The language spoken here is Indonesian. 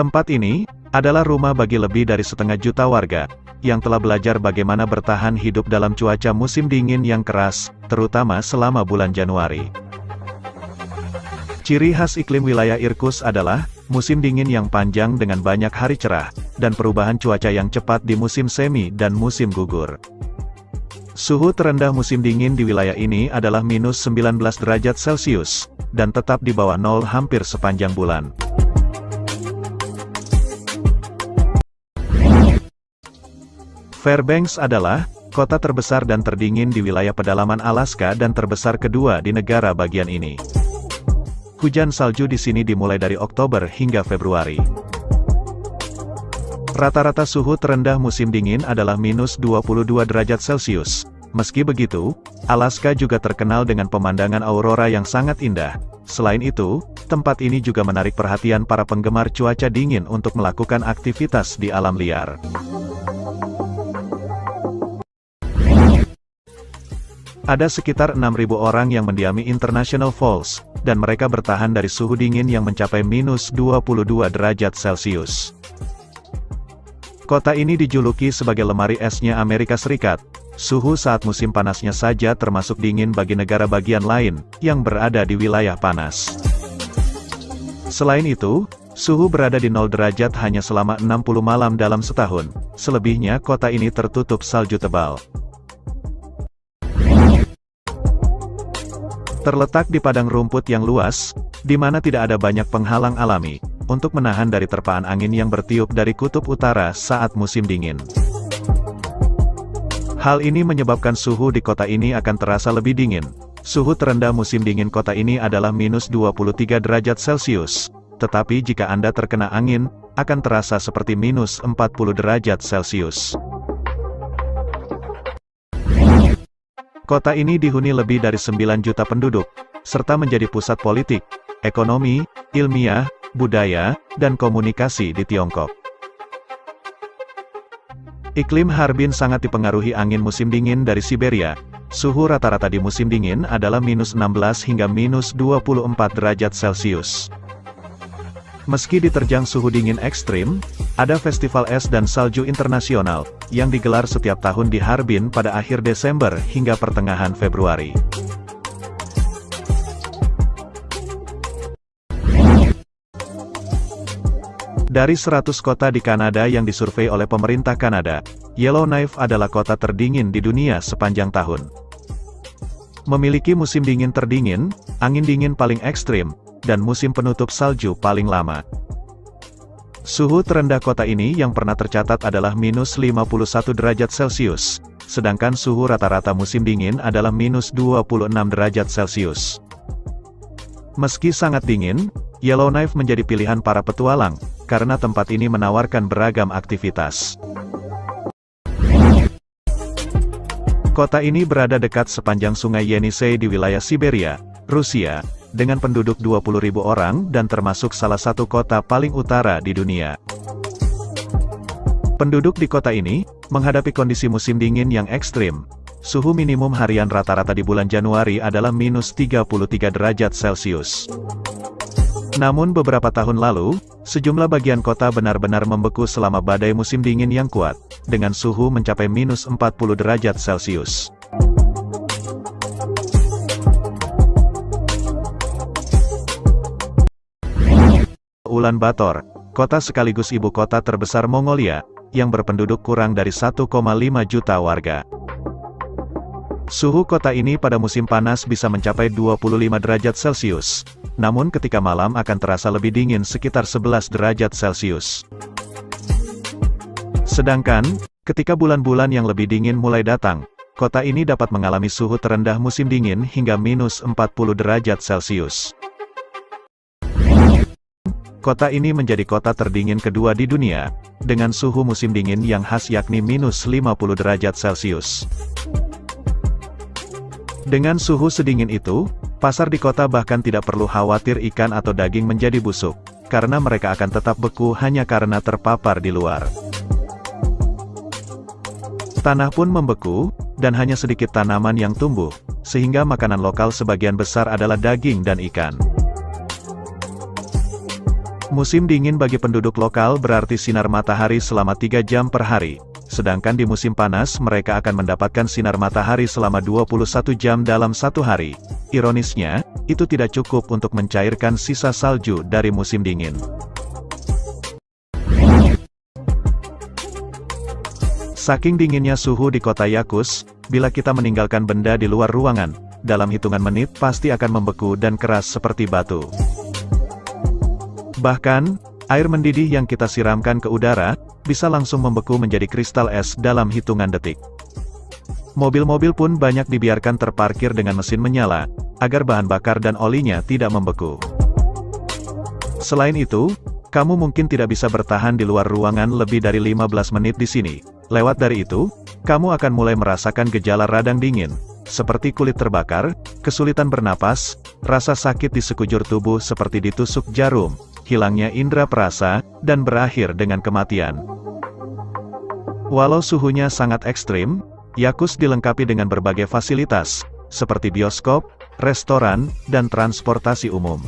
Tempat ini adalah rumah bagi lebih dari 1,5 juta warga yang telah belajar bagaimana bertahan hidup dalam cuaca musim dingin yang keras, terutama selama bulan Januari. Ciri khas iklim wilayah Irkutsk adalah musim dingin yang panjang dengan banyak hari cerah, dan perubahan cuaca yang cepat di musim semi dan musim gugur. Suhu terendah musim dingin di wilayah ini adalah -19 derajat Celcius, dan tetap di bawah nol hampir sepanjang bulan. Fairbanks adalah kota terbesar dan terdingin di wilayah pedalaman Alaska dan terbesar kedua di negara bagian ini. Hujan salju di sini dimulai dari Oktober hingga Februari. Rata-rata suhu terendah musim dingin adalah -22 derajat Celcius. Meski begitu, Alaska juga terkenal dengan pemandangan aurora yang sangat indah. Selain itu, tempat ini juga menarik perhatian para penggemar cuaca dingin untuk melakukan aktivitas di alam liar. Ada sekitar 6.000 orang yang mendiami International Falls, dan mereka bertahan dari suhu dingin yang mencapai -22 derajat Celcius. Kota ini dijuluki sebagai lemari esnya Amerika Serikat. Suhu saat musim panasnya saja termasuk dingin bagi negara bagian lain, yang berada di wilayah panas. Selain itu, suhu berada di 0 derajat hanya selama 60 malam dalam setahun. Selebihnya kota ini tertutup salju tebal. Terletak di padang rumput yang luas, di mana tidak ada banyak penghalang alami, untuk menahan dari terpaan angin yang bertiup dari kutub utara saat musim dingin. Hal ini menyebabkan suhu di kota ini akan terasa lebih dingin. Suhu terendah musim dingin kota ini adalah -23 derajat Celcius, tetapi jika Anda terkena angin, akan terasa seperti -40 derajat Celcius. Kota ini dihuni lebih dari 9 juta penduduk, serta menjadi pusat politik, ekonomi, ilmiah, budaya, dan komunikasi di Tiongkok. Iklim Harbin sangat dipengaruhi angin musim dingin dari Siberia. Suhu rata-rata di musim dingin adalah -16 hingga -24 derajat Celcius. Meski diterjang suhu dingin ekstrim, ada festival es dan salju internasional, yang digelar setiap tahun di Harbin pada akhir Desember hingga pertengahan Februari. Dari 100 kota di Kanada yang disurvei oleh pemerintah Kanada, Yellowknife adalah kota terdingin di dunia sepanjang tahun. Memiliki musim dingin terdingin, angin dingin paling ekstrim, dan musim penutup salju paling lama. Suhu terendah kota ini yang pernah tercatat adalah -51 derajat Celcius, sedangkan suhu rata-rata musim dingin adalah -26 derajat Celcius. Meski sangat dingin, Yellowknife menjadi pilihan para petualang, karena tempat ini menawarkan beragam aktivitas. Kota ini berada dekat sepanjang sungai Yenisei di wilayah Siberia, Rusia, dengan penduduk 20.000 orang dan termasuk salah satu kota paling utara di dunia. Penduduk di kota ini menghadapi kondisi musim dingin yang ekstrim. Suhu minimum harian rata-rata di bulan Januari adalah -33 derajat Celcius. Namun beberapa tahun lalu, sejumlah bagian kota benar-benar membeku selama badai musim dingin yang kuat, dengan suhu mencapai -40 derajat Celcius. Ulaanbaatar, kota sekaligus ibu kota terbesar Mongolia, yang berpenduduk kurang dari 1,5 juta warga. Suhu kota ini pada musim panas bisa mencapai 25 derajat Celcius, namun ketika malam akan terasa lebih dingin sekitar 11 derajat Celcius. Sedangkan, ketika bulan-bulan yang lebih dingin mulai datang, kota ini dapat mengalami suhu terendah musim dingin hingga -40 derajat Celcius. Kota ini menjadi kota terdingin kedua di dunia, dengan suhu musim dingin yang khas yakni -50 derajat Celcius. Dengan suhu sedingin itu, pasar di kota bahkan tidak perlu khawatir ikan atau daging menjadi busuk, karena mereka akan tetap beku hanya karena terpapar di luar. Tanah pun membeku, dan hanya sedikit tanaman yang tumbuh, sehingga makanan lokal sebagian besar adalah daging dan ikan. Musim dingin bagi penduduk lokal berarti sinar matahari selama 3 jam per hari, sedangkan di musim panas mereka akan mendapatkan sinar matahari selama 21 jam dalam satu hari. Ironisnya, itu tidak cukup untuk mencairkan sisa salju dari musim dingin. Saking dinginnya suhu di kota Yakutsk, bila kita meninggalkan benda di luar ruangan, dalam hitungan menit pasti akan membeku dan keras seperti batu. Bahkan, air mendidih yang kita siramkan ke udara, bisa langsung membeku menjadi kristal es dalam hitungan detik. Mobil-mobil pun banyak dibiarkan terparkir dengan mesin menyala, agar bahan bakar dan olinya tidak membeku. Selain itu, kamu mungkin tidak bisa bertahan di luar ruangan lebih dari 15 menit di sini. Lewat dari itu, kamu akan mulai merasakan gejala radang dingin, seperti kulit terbakar, kesulitan bernapas, rasa sakit di sekujur tubuh seperti ditusuk jarum, hilangnya indera perasa, dan berakhir dengan kematian. Walau suhunya sangat ekstrim, Yakutsk dilengkapi dengan berbagai fasilitas, seperti bioskop, restoran, dan transportasi umum.